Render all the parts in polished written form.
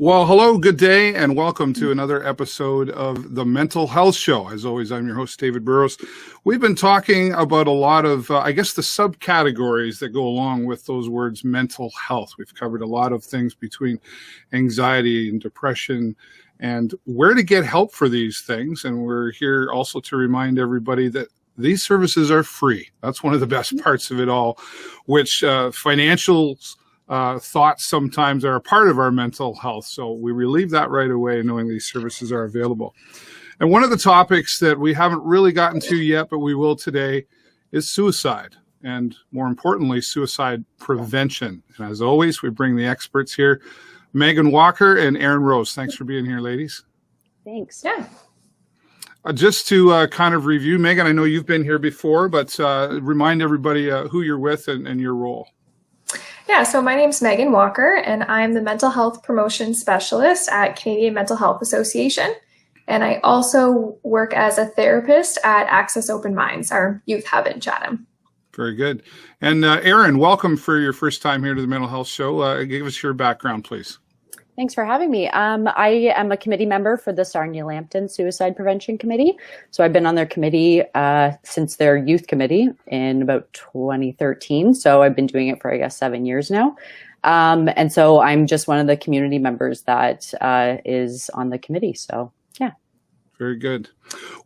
Well, hello, good day, and welcome to another episode of the Mental Health Show. As always, I'm your host, David Burrows. We've been talking about a lot of, the subcategories that go along with those words, mental health. We've covered a lot of things between anxiety and depression and where to get help for these things. And we're here also to remind everybody that these services are free. That's one of the best parts of it all, which financial thoughts sometimes are a part of our mental health. So we relieve that right away knowing these services are available. And one of the topics that we haven't really gotten to yet, but we will today, is suicide. And more importantly, suicide prevention. And as always, we bring the experts here, Megan Walker and Erin Rose. Thanks for being here, ladies. Thanks. Yeah. Just to kind of review, Megan, I know you've been here before, but remind everybody who you're with and your role. Yeah, so my name's Megan Walker, and I'm the Mental Health Promotion Specialist at Canadian Mental Health Association. And I also work as a therapist at Access Open Minds, our youth hub in Chatham. Very good. And Erin, welcome for your first time here to the Mental Health Show. Give us your background, please. Thanks for having me. I am a committee member for the Sarnia-Lambton Suicide Prevention Committee. So I've been on their committee since their youth committee in about 2013. So I've been doing it for, 7 years now. And so I'm just one of the community members that is on the committee. So, yeah. Very good.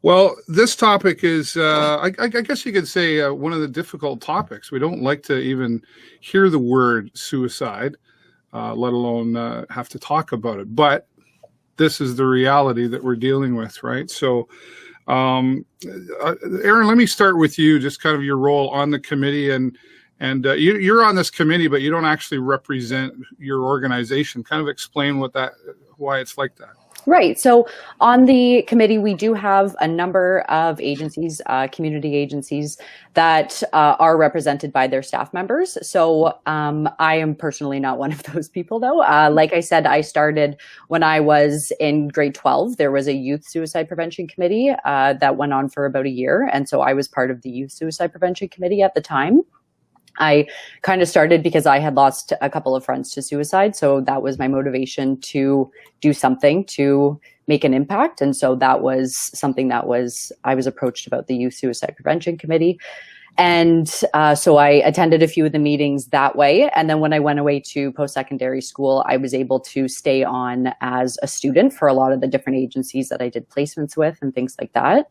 Well, this topic is, I guess you could say, one of the difficult topics. We don't like to even hear the word suicide. Let alone have to talk about it. But this is the reality that we're dealing with, right? So, Erin, let me start with you, just kind of your role on the committee. And you're on this committee, but you don't actually represent your organization. Kind of explain why it's like that. Right. So on the committee, we do have a number of agencies, community agencies that are represented by their staff members. So I am personally not one of those people, though. Like I said, I started when I was in grade 12. There was a youth suicide prevention committee that went on for about a year. And so I was part of the youth suicide prevention committee at the time. I kind of started because I had lost a couple of friends to suicide. So that was my motivation to do something to make an impact. And so that was something that I was approached about the Youth Suicide Prevention Committee. And so I attended a few of the meetings that way. And then when I went away to post-secondary school, I was able to stay on as a student for a lot of the different agencies that I did placements with and things like that.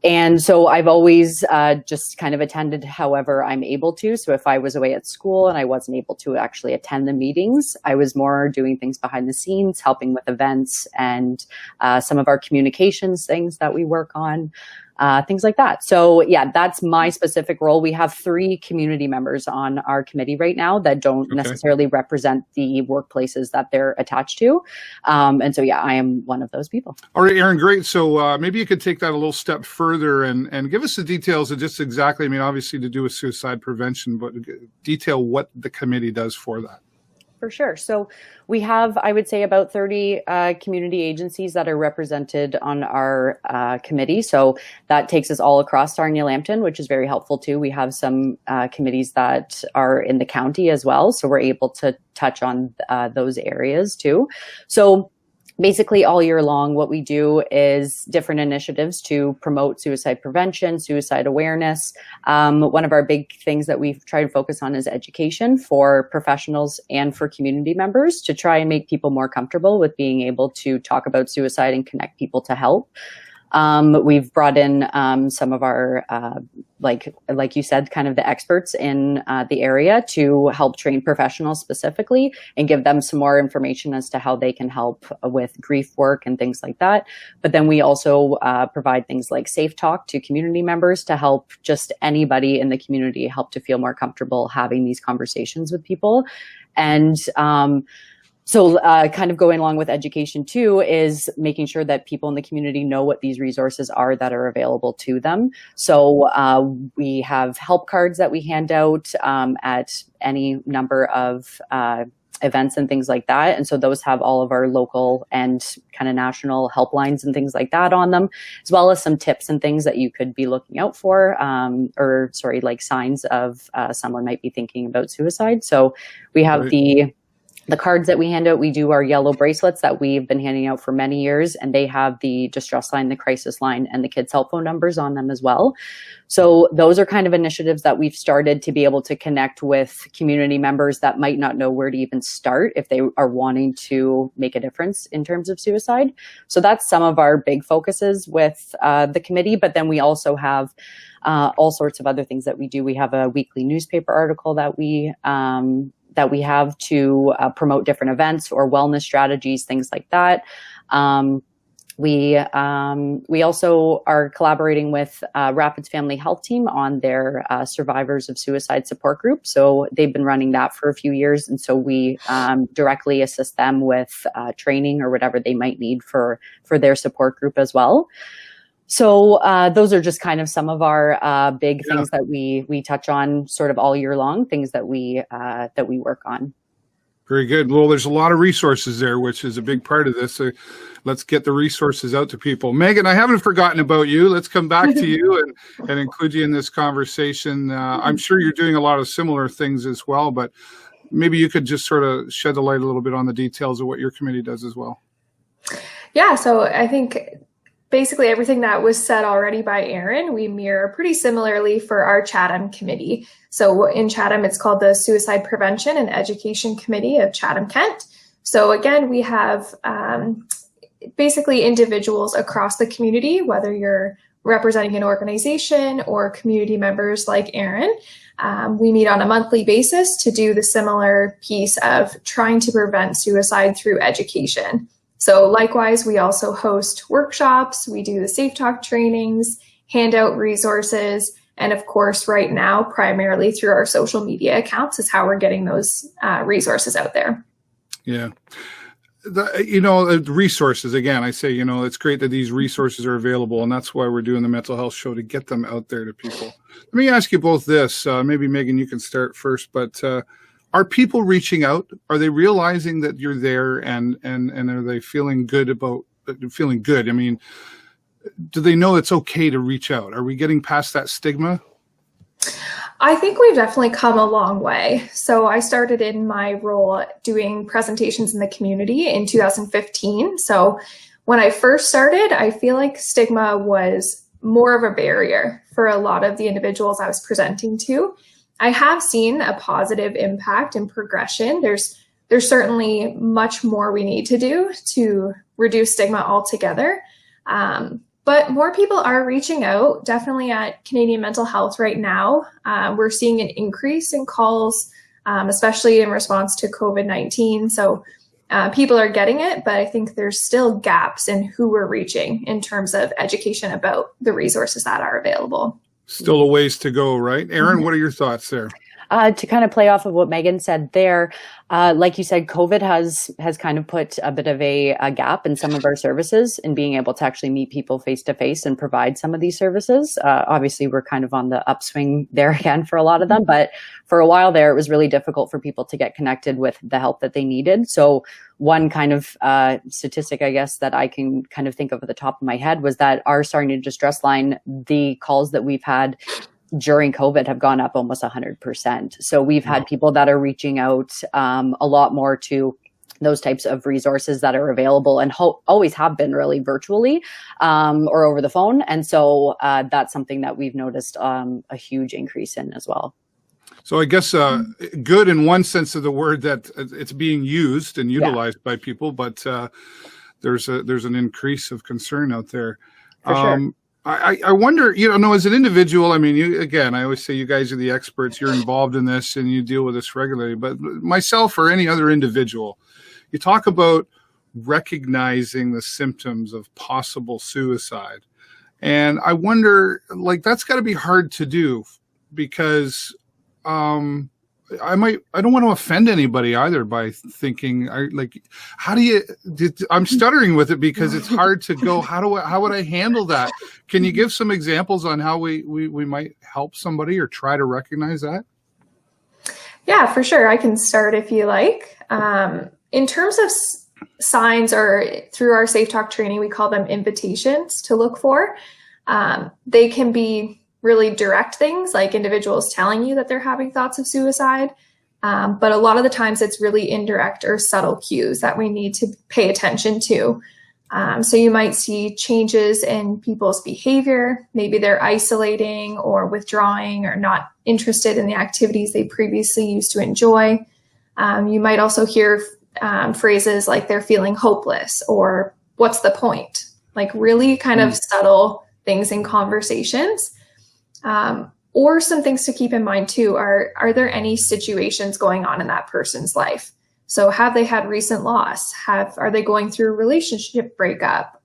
And so I've always just kind of attended however I'm able to. So if I was away at school and I wasn't able to actually attend the meetings, I was more doing things behind the scenes, helping with events and some of our communications things that we work on. Things like that. So yeah, that's my specific role. We have 3 community members on our committee right now that don't necessarily represent the workplaces that they're attached to. And so, yeah, I am one of those people. All right, Erin, great. So maybe you could take that a little step further and give us the details of just exactly, obviously to do with suicide prevention, but detail what the committee does for that. For sure. So we have, I would say, about 30 community agencies that are represented on our committee. So that takes us all across Sarnia-Lambton, which is very helpful too. We have some committees that are in the county as well. So we're able to touch on those areas too. So basically all year long, what we do is different initiatives to promote suicide prevention, suicide awareness. One of our big things that we've tried to focus on is education for professionals and for community members to try and make people more comfortable with being able to talk about suicide and connect people to help. We've brought in some of our, like you said, kind of the experts in the area to help train professionals specifically and give them some more information as to how they can help with grief work and things like that. But then we also provide things like safe talk to community members to help just anybody in the community help to feel more comfortable having these conversations with people. And so kind of going along with education too is making sure that people in the community know what these resources are that are available to them. So we have help cards that we hand out at any number of events and things like that. And so those have all of our local and kind of national helplines and things like that on them, as well as some tips and things that you could be looking out for, like signs of someone might be thinking about suicide. So we have the the cards that we hand out, we do our yellow bracelets that we've been handing out for many years, and they have the distress line, the crisis line, and the kids' help phone numbers on them as well. So those are kind of initiatives that we've started to be able to connect with community members that might not know where to even start if they are wanting to make a difference in terms of suicide. So that's some of our big focuses with the committee, but then we also have all sorts of other things that we do. We have a weekly newspaper article that we have to promote different events or wellness strategies, things like that. We also are collaborating with Rapids Family Health Team on their survivors of suicide support group. So they've been running that for a few years. And so we directly assist them with training or whatever they might need for their support group as well. So those are just kind of some of our big things that we touch on sort of all year long, things that we work on. Very good. Well, there's a lot of resources there, which is a big part of this. So let's get the resources out to people. Megan, I haven't forgotten about you. Let's come back to you and include you in this conversation. I'm sure you're doing a lot of similar things as well, but maybe you could just sort of shed the light a little bit on the details of what your committee does as well. Yeah, so I think basically everything that was said already by Erin, we mirror pretty similarly for our Chatham committee. So in Chatham, it's called the Suicide Prevention and Education Committee of Chatham-Kent. So again, we have basically individuals across the community, whether you're representing an organization or community members like Erin. We meet on a monthly basis to do the similar piece of trying to prevent suicide through education. So likewise, we also host workshops, we do the Safe Talk trainings, hand out resources, and of course, right now, primarily through our social media accounts is how we're getting those resources out there. Yeah. The resources, again, I say, it's great that these resources are available, and that's why we're doing the mental health show, to get them out there to people. Let me ask you both this. Maybe, Megan, you can start first, but are people reaching out? Are they realizing that you're there, and are they feeling good about feeling good? I mean, do they know it's okay to reach out? Are we getting past that stigma? I think we've definitely come a long way. So I started in my role doing presentations in the community in 2015. So when I first started, I feel like stigma was more of a barrier for a lot of the individuals I was presenting to. I have seen a positive impact and progression. There's certainly much more we need to do to reduce stigma altogether. But more people are reaching out, definitely at Canadian Mental Health right now. We're seeing an increase in calls, especially in response to COVID-19. So people are getting it, but I think there's still gaps in who we're reaching in terms of education about the resources that are available. Still a ways to go, right? Erin, what are your thoughts there? To kind of play off of what Megan said there, like you said, COVID has kind of put a bit of a gap in some of our services in being able to actually meet people face to face and provide some of these services. Obviously, we're kind of on the upswing there again for a lot of them, but for a while there, it was really difficult for people to get connected with the help that they needed. So one kind of statistic, I guess, that I can kind of think of at the top of my head was that our Sarnia Distress Line, the calls that we've had during COVID have gone up almost 100%. So we've had people that are reaching out a lot more to those types of resources that are available and always have been really virtually or over the phone. And so that's something that we've noticed a huge increase in as well. So I guess good in one sense of the word, that it's being used and utilized by people, but there's an increase of concern out there. For sure. I wonder, as an individual, I mean, I always say you guys are the experts, you're involved in this and you deal with this regularly, but myself or any other individual, you talk about recognizing the symptoms of possible suicide. And I wonder, that's got to be hard to do, because I don't want to offend anybody either by thinking, I'm stuttering with it because it's hard to go, how would I handle that? Can you give some examples on how we might help somebody or try to recognize that? Yeah, for sure. I can start if you like. In terms of signs, or through our Safe Talk training, we call them invitations to look for. They can be really direct things, like individuals telling you that they're having thoughts of suicide. But a lot of the times it's really indirect or subtle cues that we need to pay attention to. So you might see changes in people's behavior. Maybe they're isolating or withdrawing or not interested in the activities they previously used to enjoy. You might also hear phrases like they're feeling hopeless or what's the point? Like really kind of subtle things in conversations. Or some things to keep in mind too are there any situations going on in that person's life? So have they had recent loss? Are they going through a relationship breakup,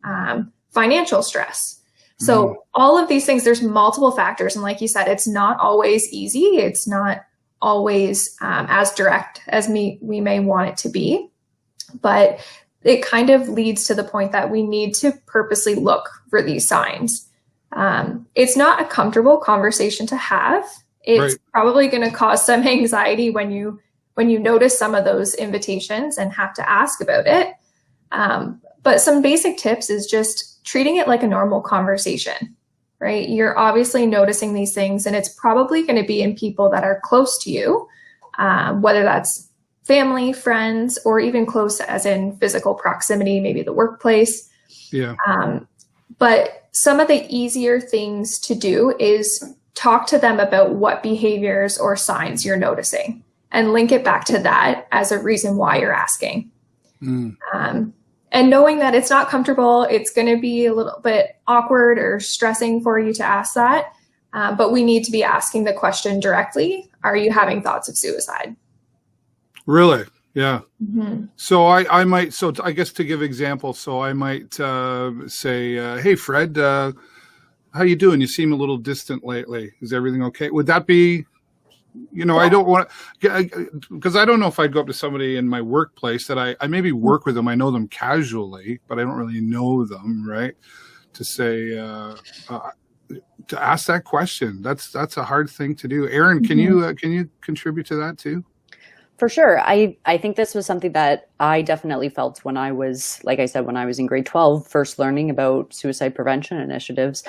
financial stress? So all of these things, there's multiple factors. And like you said, it's not always easy. It's not always as direct as we may want it to be. But it kind of leads to the point that we need to purposely look for these signs. It's not a comfortable conversation to have. It's probably going to cause some anxiety when you notice some of those invitations and have to ask about it. But some basic tips is just treating it like a normal conversation, right? You're obviously noticing these things, and it's probably going to be in people that are close to you, whether that's family, friends, or even close as in physical proximity, maybe the workplace. Yeah. But some of the easier things to do is talk to them about what behaviors or signs you're noticing and link it back to that as a reason why you're asking. And knowing that it's not comfortable, it's going to be a little bit awkward or stressing for you to ask that. But we need to be asking the question directly. Are you having thoughts of suicide? Really? Yeah. So I might, so I guess to give examples, so I might say, hey, Fred, how you doing? You seem a little distant lately. Is everything okay? Would that be, I don't want to, because I don't know if I'd go up to somebody in my workplace that I maybe work with them. I know them casually, but I don't really know them, right? To say, to ask that question. That's a hard thing to do. Erin, can you contribute to that too? For sure. I think this was something that I definitely felt when I was, like I said, when I was in grade 12, first learning about suicide prevention initiatives.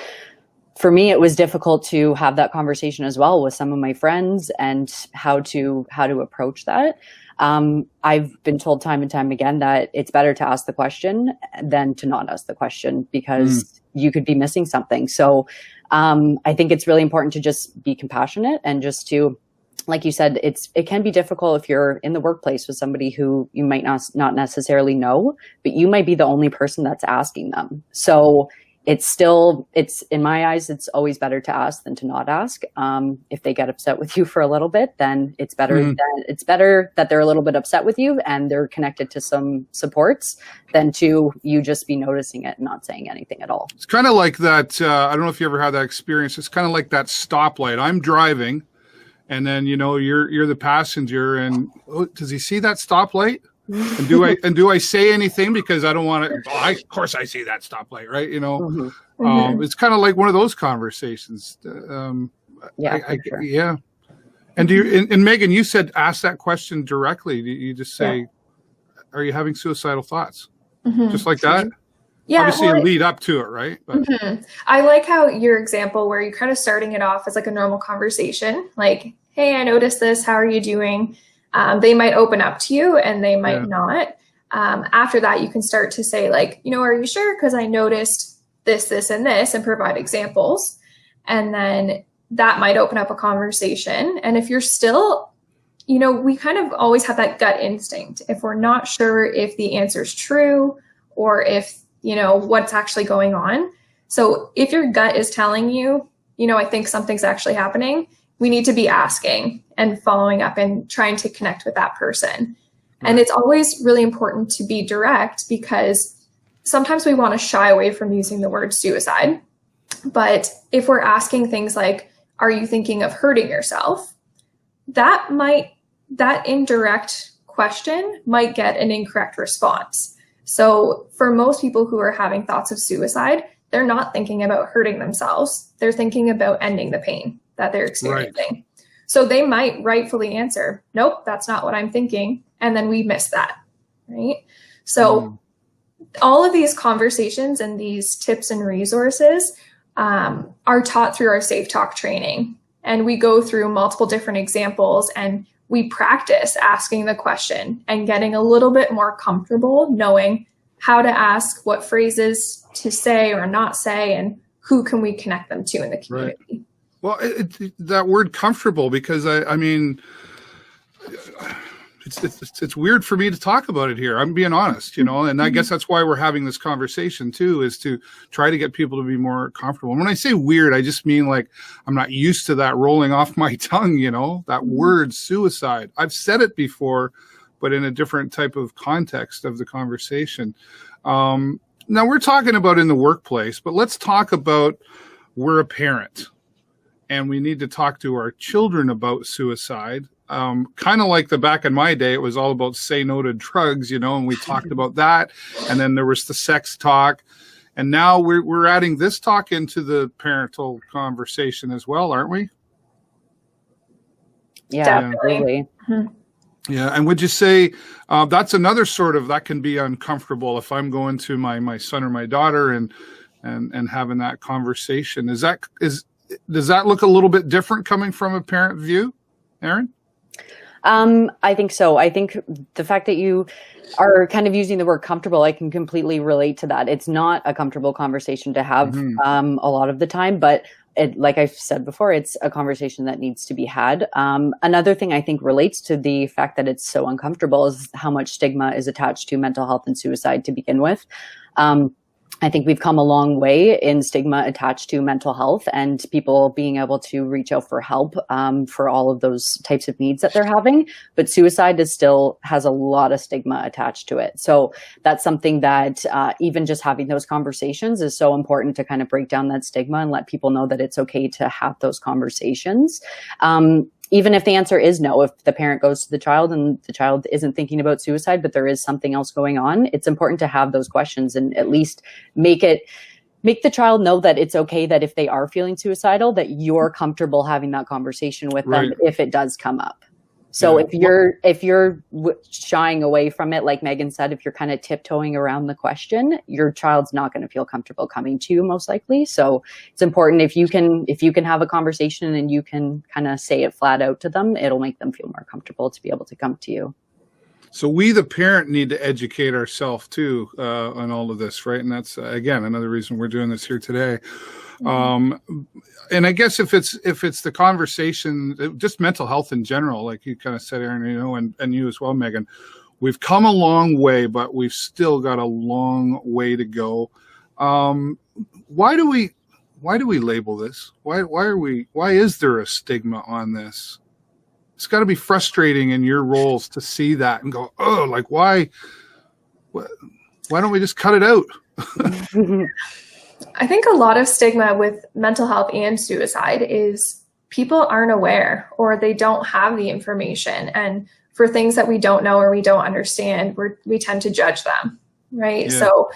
For me, it was difficult to have that conversation as well with some of my friends and how to approach that. I've been told time and time again that it's better to ask the question than to not ask the question because you could be missing something. So I think it's really important to just be compassionate and just to, like you said, it can be difficult if you're in the workplace with somebody who you might not necessarily know, but you might be the only person that's asking them. So it's in my eyes, it's always better to ask than to not ask. If they get upset with you for a little bit, then it's better that they're a little bit upset with you and they're connected to some supports than to you just be noticing it and not saying anything at all. It's kind of like that. I don't know if you ever had that experience. It's kind of like that stoplight. I'm driving. And then, you're the passenger and does he see that stoplight? And do I say anything because I don't want to, of course I see that stoplight, right? It's kind of like one of those conversations. Yeah. And and Megan, you said, ask that question directly. You just say, are you having suicidal thoughts? Just like that? Yeah. Obviously you lead up to it, right? But. I like how your example where you're kind of starting it off as like a normal conversation, like, hey, I noticed this. How are you doing? They might open up to you and they might not. After that, you can start to say like, are you sure? Because I noticed this, this, and this, and provide examples. And then that might open up a conversation. And if you're still, we kind of always have that gut instinct. If we're not sure if the answer is true or if, what's actually going on. So if your gut is telling you, I think something's actually happening, we need to be asking and following up and trying to connect with that person. Right. And it's always really important to be direct because sometimes we want to shy away from using the word suicide. But if we're asking things like, are you thinking of hurting yourself? That indirect question might get an incorrect response. So for most people who are having thoughts of suicide, they're not thinking about hurting themselves. They're thinking about ending the pain that they're experiencing. Right. So they might rightfully answer, nope, that's not what I'm thinking. And then we miss that, right? So all of these conversations and these tips and resources are taught through our Safe Talk training. And we go through multiple different examples and we practice asking the question and getting a little bit more comfortable knowing how to ask, what phrases to say or not say, and who can we connect them to in the community. Right. Well, that word comfortable, because I mean, it's weird for me to talk about it here. I'm being honest, and I guess that's why we're having this conversation too, is to try to get people to be more comfortable. And when I say weird, I just mean like, I'm not used to that rolling off my tongue, that word suicide. I've said it before, but in a different type of context of the conversation. Now we're talking about in the workplace, but let's talk about, we're a parent and we need to talk to our children about suicide. Kind of like the back in my day, it was all about say no to drugs, and we talked about that. And then there was the sex talk. And now we're adding this talk into the parental conversation as well, aren't we? Yeah, definitely. Yeah. And would you say that's another sort of, that can be uncomfortable if I'm going to my son or my daughter and having that conversation. Does that look a little bit different coming from a parent view, Erin? I think so. I think the fact that you are kind of using the word comfortable, I can completely relate to that. It's not a comfortable conversation to have a lot of the time, but like I've said before, it's a conversation that needs to be had. Another thing I think relates to the fact that it's so uncomfortable is how much stigma is attached to mental health and suicide to begin with. I think we've come a long way in stigma attached to mental health and people being able to reach out for help for all of those types of needs that they're having. But suicide still has a lot of stigma attached to it. So that's something that even just having those conversations is so important to kind of break down that stigma and let people know that it's okay to have those conversations. Even if the answer is no, if the parent goes to the child and the child isn't thinking about suicide, but there is something else going on, it's important to have those questions and at least make the child know that it's okay, that if they are feeling suicidal, that you're comfortable having that conversation with them if it does come up. So if you're shying away from it, like Megan said, if you're kind of tiptoeing around the question, your child's not going to feel comfortable coming to you most likely. So it's important if you can have a conversation and you can kind of say it flat out to them, it'll make them feel more comfortable to be able to come to you. So we, the parent, need to educate ourselves too on all of this, right? And that's again another reason we're doing this here today. And I guess if it's the conversation, just mental health in general, like you kind of said, Erin, and you as well, Megan, we've come a long way, but we've still got a long way to go. Why do we label this? Why is there a stigma on this? It's got to be frustrating in your roles to see that and go, oh, like why don't we just cut it out? I think a lot of stigma with mental health and suicide is people aren't aware or they don't have the information. And for things that we don't know or we don't understand, we tend to judge them, right? Yeah. So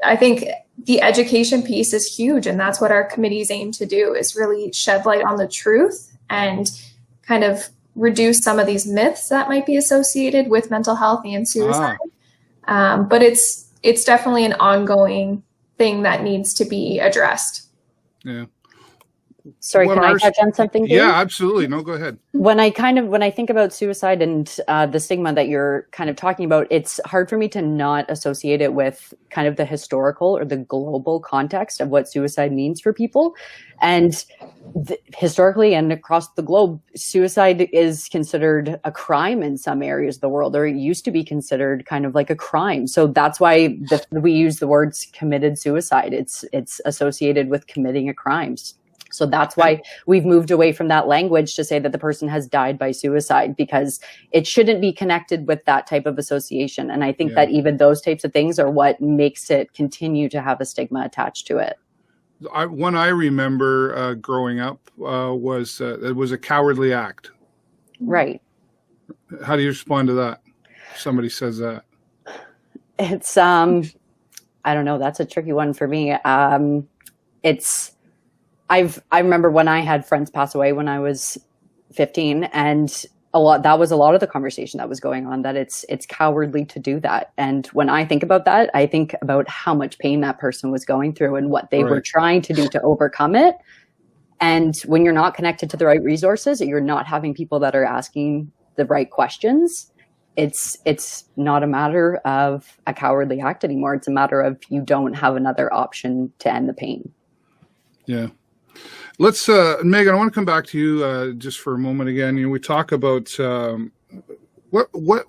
I think the education piece is huge. And that's what our committees aim to do, is really shed light on the truth and kind of reduce some of these myths that might be associated with mental health and suicide. But it's definitely an ongoing thing that needs to be addressed. Yeah. Sorry, can I touch on something, Dave? Yeah, absolutely. No, go ahead. When I think about suicide and the stigma that you're kind of talking about, it's hard for me to not associate it with kind of the historical or the global context of what suicide means for people. And historically and across the globe, suicide is considered a crime in some areas of the world, or it used to be considered kind of like a crime. So that's why we use the words committed suicide. It's associated with committing a crime. So that's why we've moved away from that language to say that the person has died by suicide, because it shouldn't be connected with that type of association. And I think that even those types of things are what makes it continue to have a stigma attached to it. One I remember growing up was it was a cowardly act. Right. How do you respond to that? If somebody says that. It's, I don't know. That's a tricky one for me. I remember when I had friends pass away when I was 15, and that was a lot of the conversation that was going on, that it's cowardly to do that. And when I think about that, I think about how much pain that person was going through and what they were trying to do to overcome it. And when you're not connected to the right resources, you're not having people that are asking the right questions, it's not a matter of a cowardly act anymore. It's a matter of you don't have another option to end the pain. Yeah. Let's, Megan, I want to come back to you just for a moment again. You know, we talk about what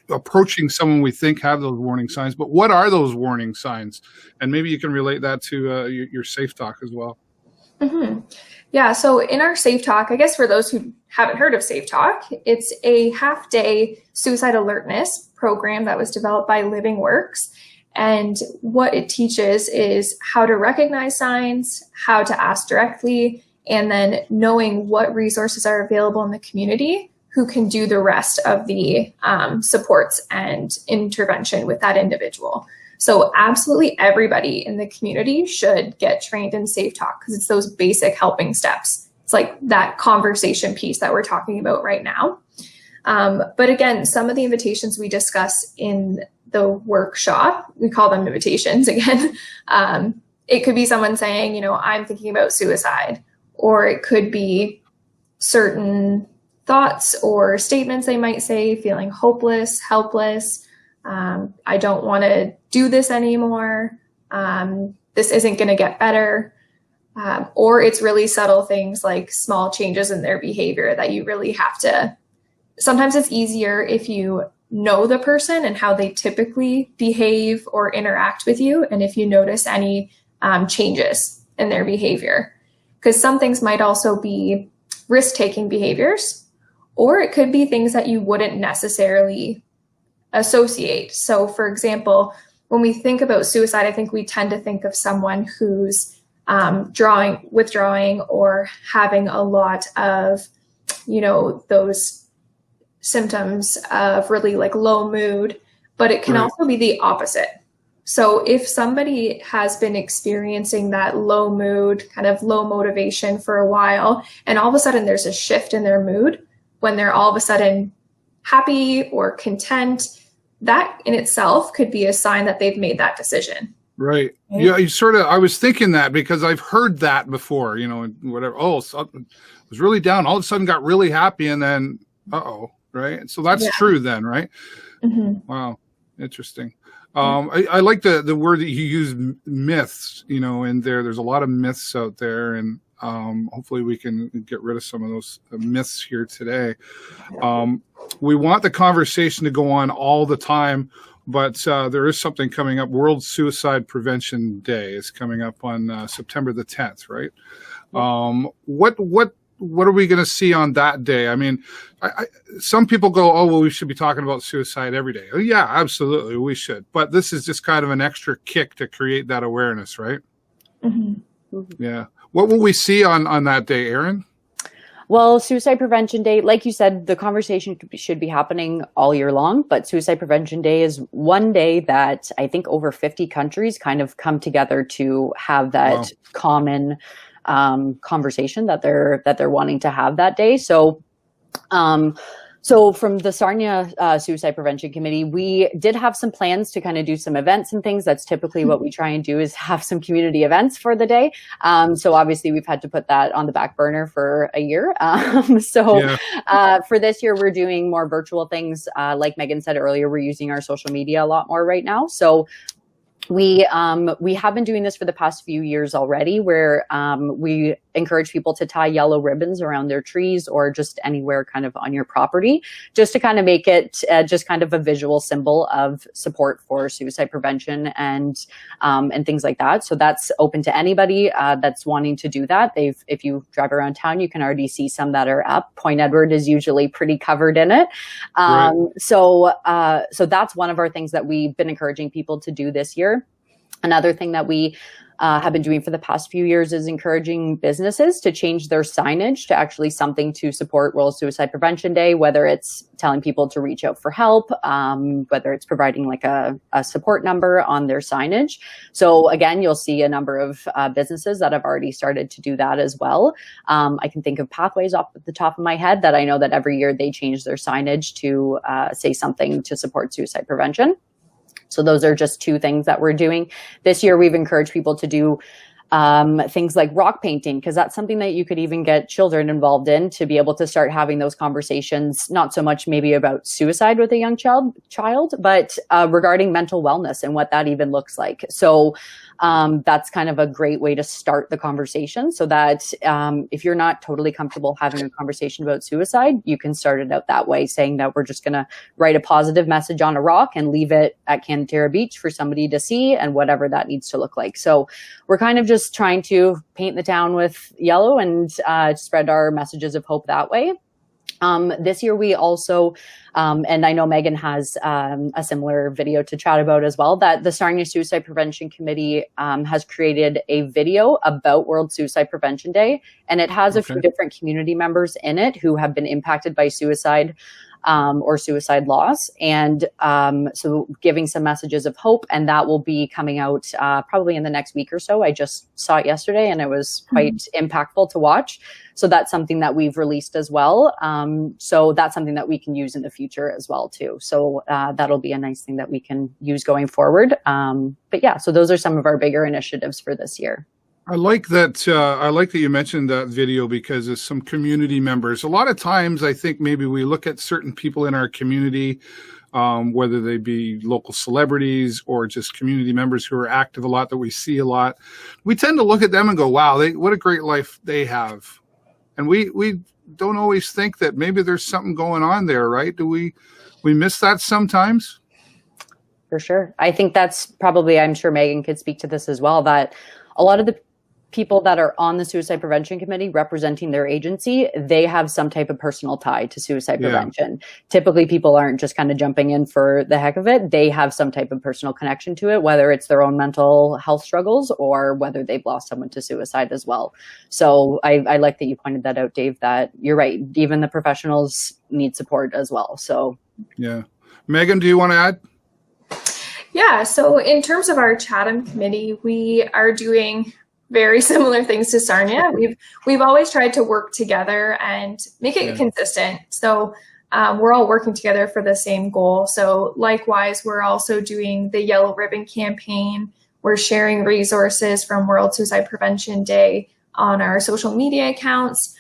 approaching someone we think have those warning signs, but what are those warning signs? And maybe you can relate that to your Safe Talk as well. Mm-hmm. Yeah, so in our Safe Talk, I guess for those who haven't heard of Safe Talk, it's a half-day suicide alertness program that was developed by Living Works. And what it teaches is how to recognize signs, how to ask directly, and then knowing what resources are available in the community who can do the rest of the supports and intervention with that individual. So absolutely everybody in the community should get trained in Safe Talk because it's those basic helping steps. It's like that conversation piece that we're talking about right now. But again, some of the invitations we discuss in the workshop, we call them invitations again. It could be someone saying, you know, I'm thinking about suicide, or it could be certain thoughts or statements they might say, feeling hopeless, helpless. I don't want to do this anymore. This isn't going to get better. Or it's really subtle things like small changes in their behavior that you really have to. Sometimes it's easier if you know the person and how they typically behave or interact with you. And if you notice any changes in their behavior, because some things might also be risk-taking behaviors, or it could be things that you wouldn't necessarily associate. So for example, when we think about suicide, I think we tend to think of someone who's withdrawing or having a lot of, you know, those symptoms of really like low mood, but it can also be the opposite. So if somebody has been experiencing that low mood, kind of low motivation for a while, and all of a sudden there's a shift in their mood when they're all of a sudden happy or content, that in itself could be a sign that they've made that decision. Right. Yeah. I was thinking that because I've heard that before, you know, whatever. Oh, so it was really down. All of a sudden got really happy and then, right. So that's true then, right? Mm-hmm. Wow. Interesting. I like the word that you use, myths, you know, in there. There's a lot of myths out there, and hopefully we can get rid of some of those myths here today. We want the conversation to go on all the time, but there is something coming up. World Suicide Prevention Day is coming up on September the 10th, right? What are we going to see on that day? I mean, some people go, oh, well, we should be talking about suicide every day. Oh, yeah, absolutely, we should. But this is just kind of an extra kick to create that awareness, right? Mm-hmm. Yeah. What will we see on that day, Erin? Well, Suicide Prevention Day, like you said, the conversation should be happening all year long, but Suicide Prevention Day is one day that I think over 50 countries kind of come together to have that common conversation that they're wanting to have that day. So from the Sarnia Suicide Prevention Committee, we did have some plans to kind of do some events and things. That's typically what we try and do, is have some community events for the day. So obviously we've had to put that on the back burner for a year. For this year, we're doing more virtual things. Like Megan said earlier, we're using our social media a lot more right now. So we have been doing this for the past few years already, where we encourage people to tie yellow ribbons around their trees or just anywhere kind of on your property, just to kind of make it just kind of a visual symbol of support for suicide prevention and things like that. So that's open to anybody that's wanting to do that. If you drive around town, you can already see some that are up. Point Edward is usually pretty covered in it. So that's one of our things that we've been encouraging people to do this year. Another thing that we have been doing for the past few years is encouraging businesses to change their signage to actually something to support World Suicide Prevention Day, whether it's telling people to reach out for help, whether it's providing like a support number on their signage. So again, you'll see a number of businesses that have already started to do that as well. I can think of Pathways off the top of my head that I know that every year they change their signage to say something to support suicide prevention. So those are just two things that we're doing. This year, we've encouraged people to do things like rock painting, because that's something that you could even get children involved in to be able to start having those conversations, not so much maybe about suicide with a young child, but regarding mental wellness and what that even looks like. So that's kind of a great way to start the conversation, so that if you're not totally comfortable having a conversation about suicide, you can start it out that way, saying that we're just going to write a positive message on a rock and leave it at Canatera Beach for somebody to see, and whatever that needs to look like. So we're kind of just trying to paint the town with yellow and spread our messages of hope that way. This year we also, and I know Megan has a similar video to chat about as well, that the Sarnia Suicide Prevention Committee has created a video about World Suicide Prevention Day, and it has a few different community members in it who have been impacted by suicide or suicide loss. And so giving some messages of hope, and that will be coming out probably in the next week or so. I just saw it yesterday and it was quite impactful to watch. So that's something that we've released as well. So that's something that we can use in the future as well too. So that'll be a nice thing that we can use going forward. But yeah, so those are some of our bigger initiatives for this year. I like that. I like that you mentioned that video, because as some community members, a lot of times I think maybe we look at certain people in our community, whether they be local celebrities or just community members who are active a lot, that we see a lot. We tend to look at them and go, wow, what a great life they have. And we don't always think that maybe there's something going on there, right? Do we miss that sometimes? For sure. I think that's probably, I'm sure Megan could speak to this as well, that a lot of the people that are on the Suicide Prevention Committee representing their agency, they have some type of personal tie to suicide prevention. Typically, people aren't just kind of jumping in for the heck of it. They have some type of personal connection to it, whether it's their own mental health struggles or whether they've lost someone to suicide as well. So I like that you pointed that out, Dave, that you're right. Even the professionals need support as well. So yeah. Megan, do you want to add? Yeah, so in terms of our Chatham committee, we are doing very similar things to Sarnia. We've always tried to work together and make it consistent. So we're all working together for the same goal. So likewise, we're also doing the Yellow Ribbon campaign. We're sharing resources from World Suicide Prevention Day on our social media accounts.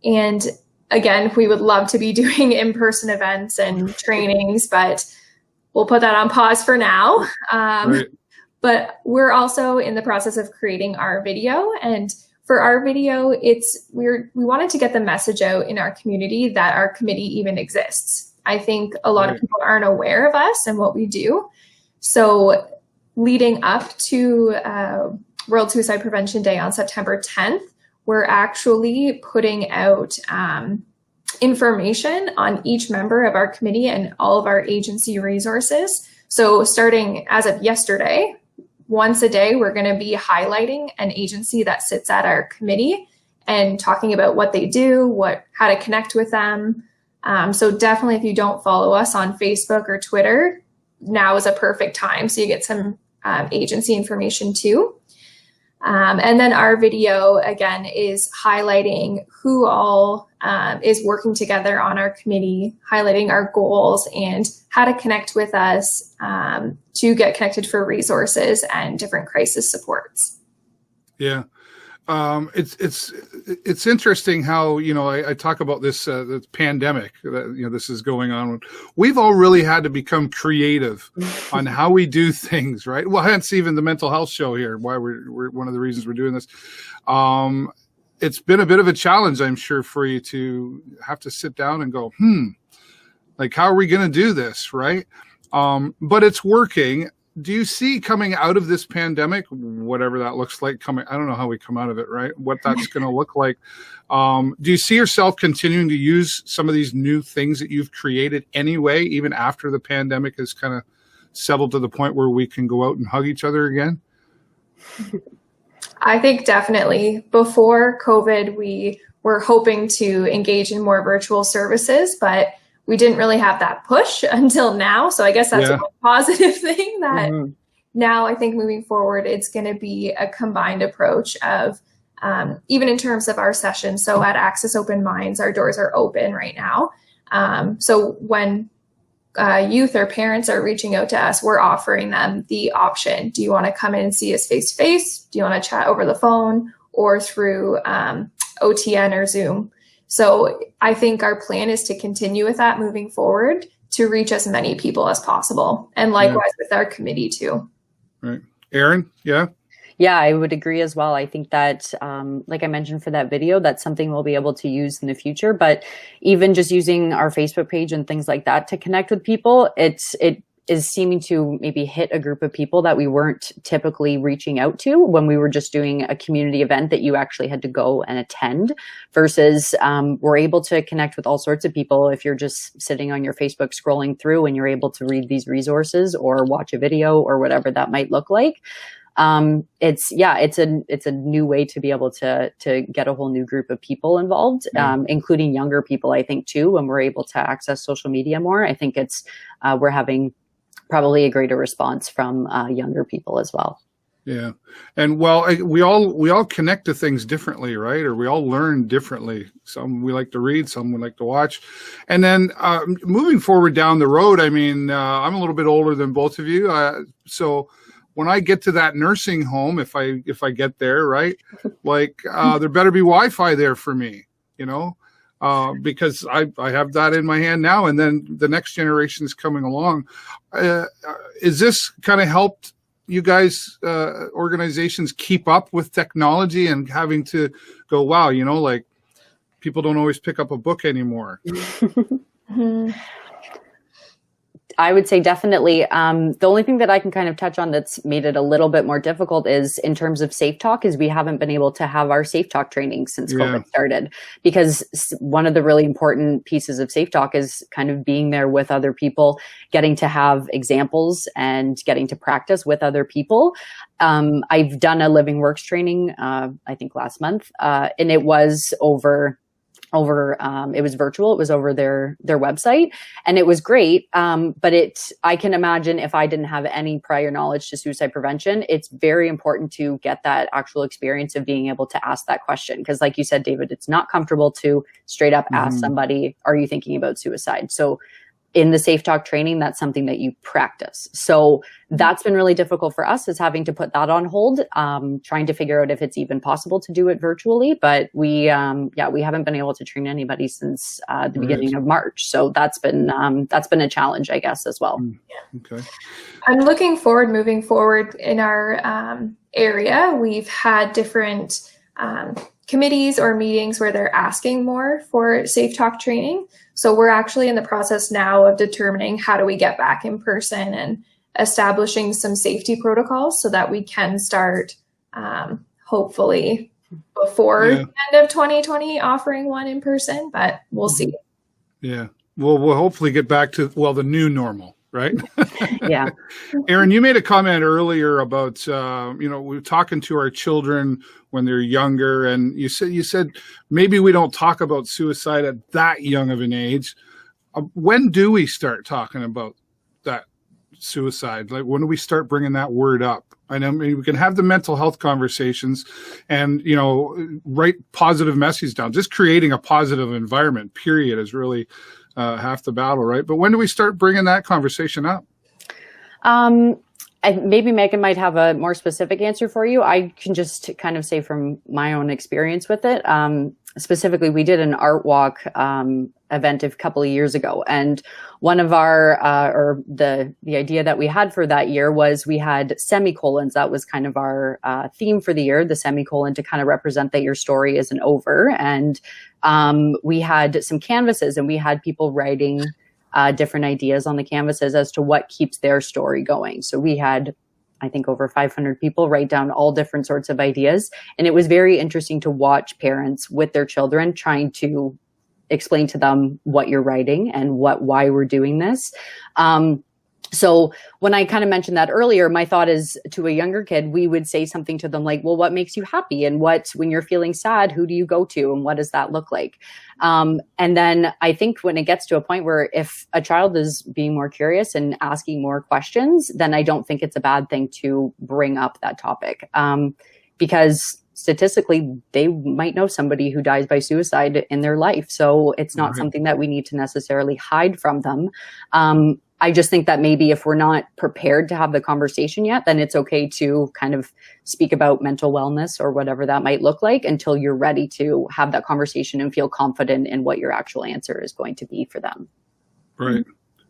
And again, we would love to be doing in-person events and trainings, but we'll put that on pause for now. Right. But we're also in the process of creating our video. And for our video, we wanted to get the message out in our community that our committee even exists. I think a lot of people aren't aware of us and what we do. So leading up to World Suicide Prevention Day on September 10th, we're actually putting out information on each member of our committee and all of our agency resources. So starting as of yesterday, once a day, we're going to be highlighting an agency that sits at our committee and talking about what they do, how to connect with them. So definitely, if you don't follow us on Facebook or Twitter, now is a perfect time. So you get some agency information too. And then our video, again, is highlighting who all is working together on our committee, highlighting our goals and how to connect with us to get connected for resources and different crisis supports. Yeah. It's interesting how, I talk about this the pandemic that, this is going on. We've all really had to become creative on how we do things, right? Well, hence even the mental health show here, why we're one of the reasons we're doing this. It's been a bit of a challenge, I'm sure, for you to have to sit down and go, like, how are we going to do this, right? But it's working. Do you see coming out of this pandemic, whatever that looks like, I don't know how we come out of it, right? What that's going to look like. Do you see yourself continuing to use some of these new things that you've created anyway, even after the pandemic has kind of settled to the point where we can go out and hug each other again? I think definitely. Before COVID, we were hoping to engage in more virtual services, but we didn't really have that push until now. So I guess that's a positive thing that now I think moving forward, it's going to be a combined approach of even in terms of our sessions. So at Access Open Minds, our doors are open right now. So when youth or parents are reaching out to us, we're offering them the option. Do you want to come in and see us face to face? Do you want to chat over the phone or through OTN or Zoom? So I think our plan is to continue with that moving forward to reach as many people as possible. And likewise with our committee too. Right. Erin, yeah? Yeah, I would agree as well. I think that, like I mentioned for that video, that's something we'll be able to use in the future. But even just using our Facebook page and things like that to connect with people, it is seeming to maybe hit a group of people that we weren't typically reaching out to when we were just doing a community event that you actually had to go and attend, versus we're able to connect with all sorts of people if you're just sitting on your Facebook scrolling through and you're able to read these resources or watch a video or whatever that might look like. It's a new way to be able to get a whole new group of people involved, including younger people, I think too, when we're able to access social media more. I think we're having probably a greater response from younger people as well. Yeah. And well, we all connect to things differently, right? Or we all learn differently. Some we like to read, some we like to watch. And then moving forward down the road, I mean, I'm a little bit older than both of you. So when I get to that nursing home, if I get there, right, like there better be Wi-Fi there for me, because I have that in my hand now, and then the next generation is coming along. Is this kind of helped you guys, organizations, keep up with technology and having to go, wow, like people don't always pick up a book anymore? I would say definitely. The only thing that I can kind of touch on that's made it a little bit more difficult is in terms of Safe Talk, is we haven't been able to have our Safe Talk training since COVID started, because one of the really important pieces of Safe Talk is kind of being there with other people, getting to have examples and getting to practice with other people. I've done a Living Works training, I think last month, and it was it was virtual. It was over their website, and it was great. But I can imagine if I didn't have any prior knowledge to suicide prevention, it's very important to get that actual experience of being able to ask that question. Because like you said, David, it's not comfortable to straight up ask somebody, are you thinking about suicide? So in the Safe Talk training, that's something that you practice. So that's been really difficult for us, is having to put that on hold, trying to figure out if it's even possible to do it virtually. But we haven't been able to train anybody since the beginning of March. So that's been a challenge, I guess, as well. Okay. I'm looking forward, moving forward in our area. We've had different committees or meetings where they're asking more for Safe Talk training. So we're actually in the process now of determining how do we get back in person and establishing some safety protocols so that we can start hopefully before the end of 2020 offering one in person, but we'll see. Yeah. Well, we'll hopefully get back to, the new normal, right? Yeah. Erin, you made a comment earlier about, we're talking to our children when they're younger, and you said maybe we don't talk about suicide at that young of an age. When do we start talking about that suicide? Like, when do we start bringing that word up? I know, we can have the mental health conversations and, write positive messages down. Just creating a positive environment, period, is really half the battle, right? But when do we start bringing that conversation up? Maybe Megan might have a more specific answer for you. I can just kind of say from my own experience with it. Specifically, we did an art walk event a couple of years ago, and one of our the idea that we had for that year was we had semicolons. That was kind of our theme for the year, the semicolon, to kind of represent that your story isn't over. And we had some canvases, and we had people writing different ideas on the canvases as to what keeps their story going. So we had, I think, over 500 people write down all different sorts of ideas. And it was very interesting to watch parents with their children trying to explain to them what you're writing and why we're doing this. So when I kind of mentioned that earlier, my thought is, to a younger kid, we would say something to them like, well, what makes you happy? And when you're feeling sad, who do you go to? And what does that look like? And then I think when it gets to a point where if a child is being more curious and asking more questions, then I don't think it's a bad thing to bring up that topic. Because statistically, they might know somebody who dies by suicide in their life. So it's not something that we need to necessarily hide from them. I just think that maybe if we're not prepared to have the conversation yet, then it's okay to kind of speak about mental wellness or whatever that might look like until you're ready to have that conversation and feel confident in what your actual answer is going to be for them. Right.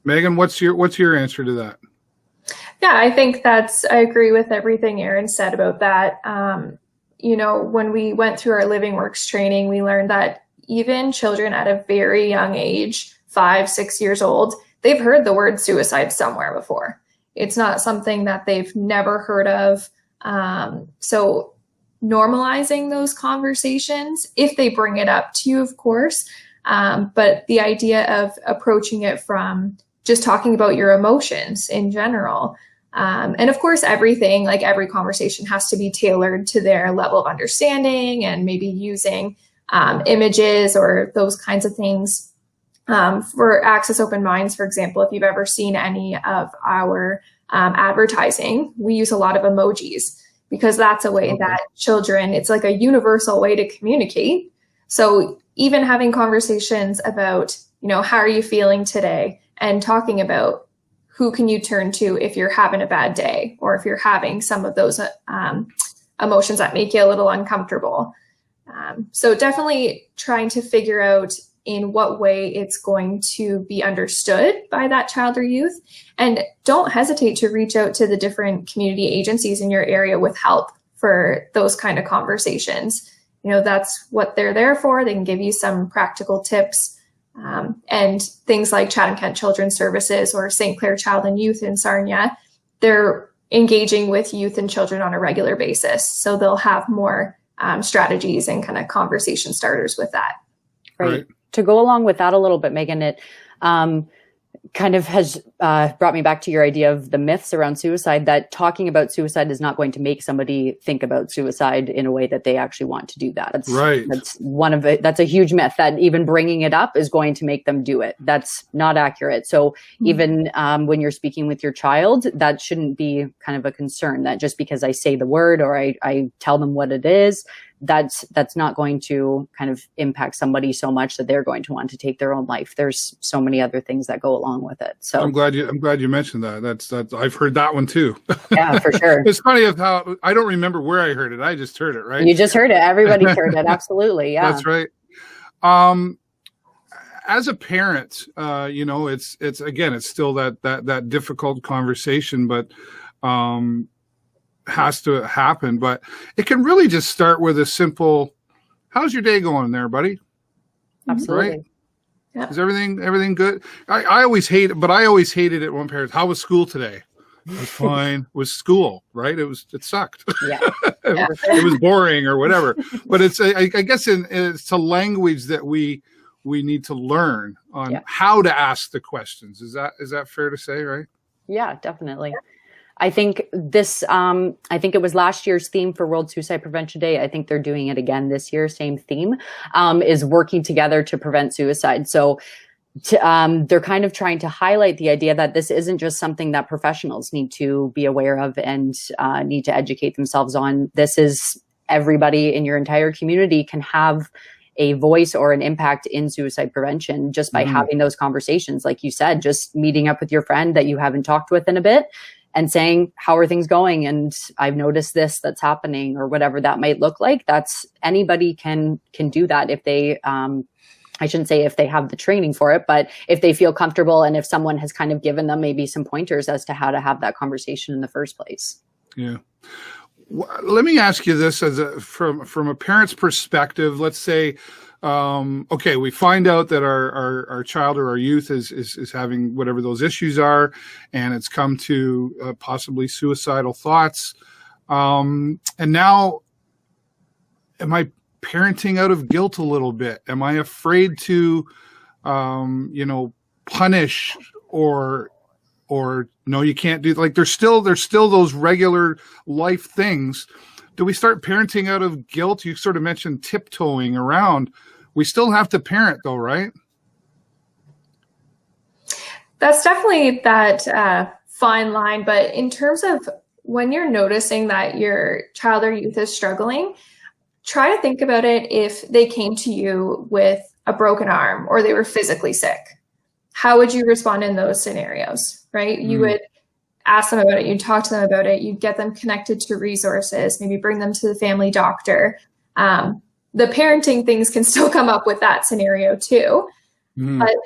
Megan, what's your answer to that? Yeah, I think I agree with everything Erin said about that. When we went through our Living Works training, we learned that even children at a very young age, 5, 6 years old, they've heard the word suicide somewhere before. It's not something that they've never heard of. So normalizing those conversations, if they bring it up to you, of course, but the idea of approaching it from just talking about your emotions in general. And of course, every conversation has to be tailored to their level of understanding, and maybe using images or those kinds of things. For Access Open Minds, for example, if you've ever seen any of our advertising, we use a lot of emojis because that's a way that children, it's like a universal way to communicate. So even having conversations about, how are you feeling today, and talking about who can you turn to if you're having a bad day, or if you're having some of those emotions that make you a little uncomfortable. So definitely trying to figure out in what way it's going to be understood by that child or youth. And don't hesitate to reach out to the different community agencies in your area with help for those kind of conversations. That's what they're there for. They can give you some practical tips. And things like Chatham-Kent Children's Services or St. Clair Child and Youth in Sarnia, they're engaging with youth and children on a regular basis. So they'll have more strategies and kind of conversation starters with that. Right. To go along with that a little bit, Megan, it kind of has brought me back to your idea of the myths around suicide, that talking about suicide is not going to make somebody think about suicide in a way that they actually want to do that. That's a huge myth, that even bringing it up is going to make them do it. That's not accurate. So even when you're speaking with your child, that shouldn't be kind of a concern, that just because I say the word or I tell them what it is, that's not going to kind of impact somebody so much that they're going to want to take their own life. There's so many other things that go along with it. So I'm glad you mentioned that. That's I've heard that one too. Yeah, for sure. It's funny of how I don't remember where I heard it. I just heard it, right? You just heard it. Everybody's heard it. Absolutely. Yeah. That's right. As a parent, it's again, it's still that difficult conversation, but has to happen. But it can really just start with a simple, "How's your day going there, buddy?" Absolutely. Right? Yep. Is everything good? I always hated it when parents, "How was school today?" It was fine. It was school, right? It sucked. Yeah. It was boring or whatever. But it's I guess it's a language that we need to learn on how to ask the questions. Is that fair to say, right? Yeah, definitely. I think it was last year's theme for World Suicide Prevention Day. I think they're doing it again this year. Same theme, is working together to prevent suicide. So they're kind of trying to highlight the idea that this isn't just something that professionals need to be aware of and need to educate themselves on. This is everybody in your entire community can have a voice or an impact in suicide prevention just by having those conversations. Like you said, just meeting up with your friend that you haven't talked with in a bit and saying, "How are things going? And I've noticed that's happening," or whatever that might look like. That's anybody can do that if they, I shouldn't say if they have the training for it, but if they feel comfortable and if someone has kind of given them maybe some pointers as to how to have that conversation in the first place. Yeah. Let me ask you this from a parent's perspective. Let's say, we find out that our child or our youth is having whatever those issues are, and it's come to possibly suicidal thoughts. And now, am I parenting out of guilt a little bit? Am I afraid to, punish or no, you can't do, like, there's still those regular life things. Do we start parenting out of guilt? You sort of mentioned tiptoeing around. We still have to parent though, right? That's definitely that fine line. But in terms of when you're noticing that your child or youth is struggling, try to think about it if they came to you with a broken arm or they were physically sick. how would you respond in those scenarios, right? You would ask them about it, you'd talk to them about it, you'd get them connected to resources, maybe bring them to the family doctor. The parenting things can still come up with that scenario too. But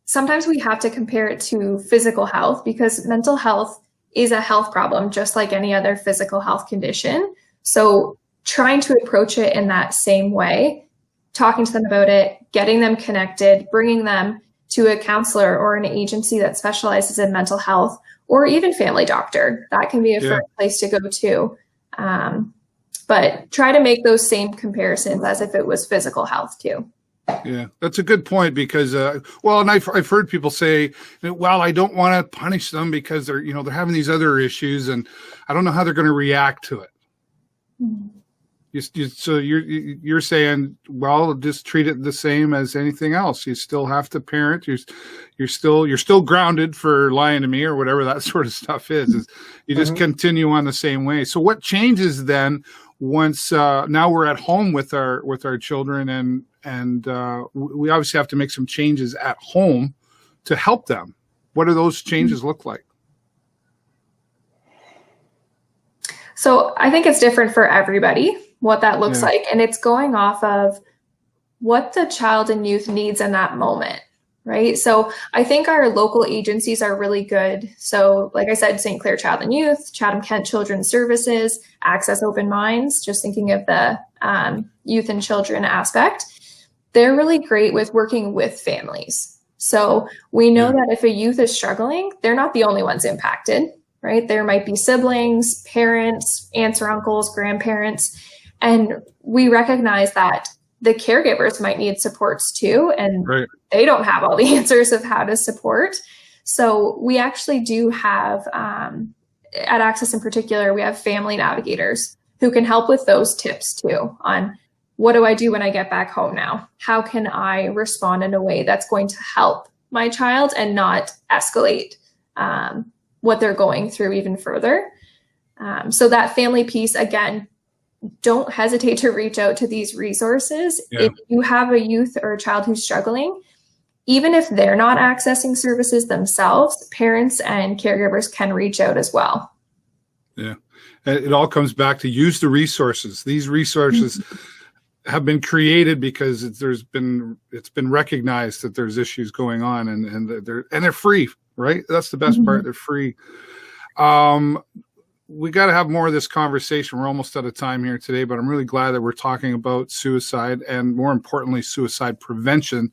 sometimes we have to compare it to physical health, because mental health is a health problem, just like any other physical health condition. So trying to approach it in that same way, talking to them about it, getting them connected, bringing them to a counselor or an agency that specializes in mental health, or even family doctor. That can be a first place to go to. But try to make those same comparisons as if it was physical health too. Yeah, that's a good point, because, and I've heard people say, well, I don't want to punish them because they're having these other issues and I don't know how they're going to react to it. So you're saying, well, just treat it the same as anything else. You still have to parent. You're still grounded for lying to me or whatever that sort of stuff is you just continue on the same way. So what changes then once now we're at home with our children and we obviously have to make some changes at home to help them? What do those changes look like? So I think it's different for everybody, what that looks like. And it's going off of what the child and youth needs in that moment, right? So I think our local agencies are really good. So like I said, St. Clair Child and Youth, Chatham-Kent Children's Services, Access Open Minds, just thinking of the youth and children aspect. They're really great with working with families. So we know that if a youth is struggling, they're not the only ones impacted, right? There might be siblings, parents, aunts or uncles, grandparents, and we recognize that the caregivers might need supports too, and they don't have all the answers of how to support. So we actually do have, at Access in particular, we have family navigators who can help with those tips too on what do I do when I get back home now? How can I respond in a way that's going to help my child and not escalate what they're going through even further? So that family piece, again, don't hesitate to reach out to these resources. If you have a youth or a child who's struggling, even if they're not accessing services themselves, parents and caregivers can reach out as well. Yeah. It all comes back to use the resources. These resources have been created because it's been recognized that there's issues going on, and they're free, right? That's the best part. They're free. We got to have more of this conversation. We're almost out of time here today, but I'm really glad that we're talking about suicide and, more importantly, suicide prevention.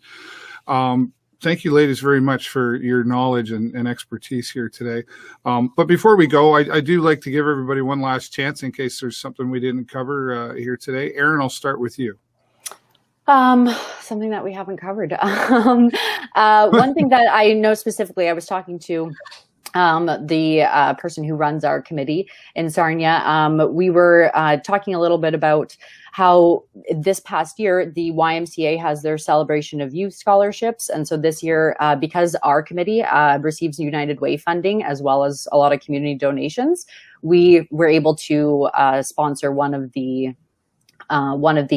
Thank you, ladies, very much for your knowledge and expertise here today. But before we go, I do like to give everybody one last chance in case there's something we didn't cover here today. Erin, I'll start with you. Something that we haven't covered. One thing that I know specifically, I was talking to the person who runs our committee in Sarnia. We were talking a little bit about how this past year, the YMCA has their celebration of youth scholarships. And so this year, because our committee receives United Way funding, as well as a lot of community donations, we were able to sponsor one of the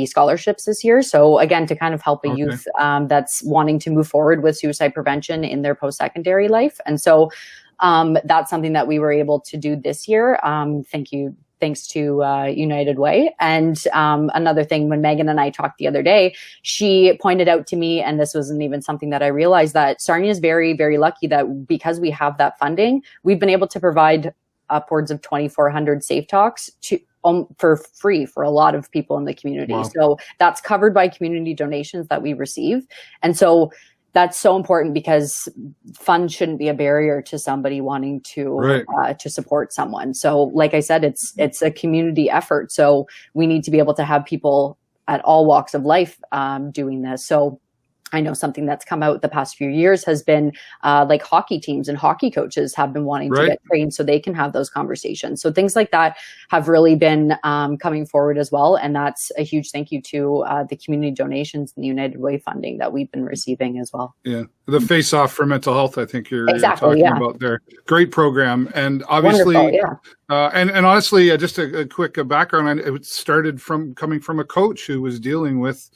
scholarships this year. So again, to kind of help a youth that's wanting to move forward with suicide prevention in their post-secondary life. And so that's something that we were able to do this year. Thanks to United Way. And another thing, when Megan and I talked the other day, she pointed out to me, and this wasn't even something that I realized, that Sarnia is very, very lucky that because we have that funding, we've been able to provide upwards of 2,400 safe talks for free for a lot of people in the community. Wow. So that's covered by community donations that we receive. And so that's so important, because funds shouldn't be a barrier to somebody wanting to support someone. So like I said, it's a community effort. So we need to be able to have people at all walks of life doing this. So I know something that's come out the past few years has been like hockey teams and hockey coaches have been wanting to get trained so they can have those conversations. So things like that have really been coming forward as well. And that's a huge thank you to the community donations and the United Way funding that we've been receiving as well. Yeah. The Face Off for Mental Health, I think you're talking about there. Great program. And obviously, and honestly, just a quick background, it started coming from a coach who was dealing with,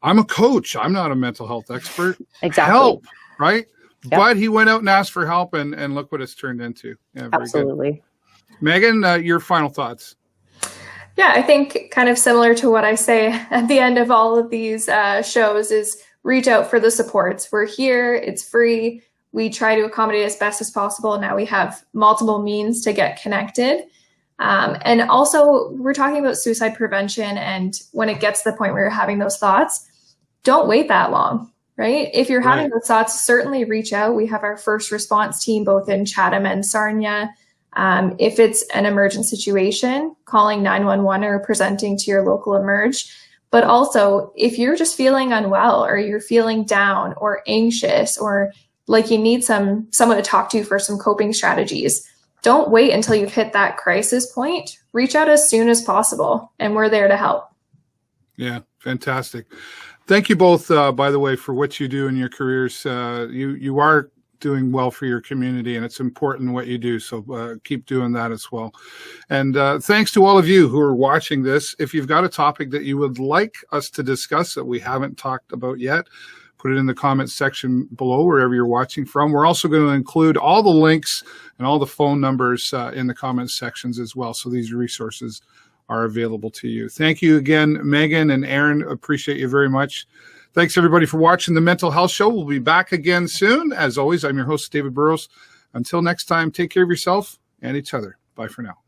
I'm a coach. I'm not a mental health expert. Exactly. Help, right? but he went out and asked for help, and look what it's turned into. Yeah, very Absolutely. good. Megan, your final thoughts. Yeah, I think kind of similar to what I say at the end of all of these shows is reach out for the supports. We're here. It's free. We try to accommodate as best as possible. Now we have multiple means to get connected. And also, we're talking about suicide prevention. And when it gets to the point where you're having those thoughts, don't wait that long, right? If you're having those thoughts, certainly reach out. We have our first response team both in Chatham and Sarnia. If it's an emergent situation, calling 911 or presenting to your local emerge. But also, if you're just feeling unwell or you're feeling down or anxious or like you need someone to talk to for some coping strategies, don't wait until you've hit that crisis point. Reach out as soon as possible, and we're there to help. Yeah, fantastic. Thank you both, by the way, for what you do in your careers. You are doing well for your community, and it's important what you do. So keep doing that as well. And thanks to all of you who are watching this. If you've got a topic that you would like us to discuss that we haven't talked about yet, put it in the comments section below wherever you're watching from. We're also going to include all the links and all the phone numbers in the comments sections as well. So these resources are available to you. Thank you again, Megan and Erin. Appreciate you very much. Thanks, everybody, for watching the Mental Health Show. We'll be back again soon. As always, I'm your host, David Burrows. Until next time, take care of yourself and each other. Bye for now.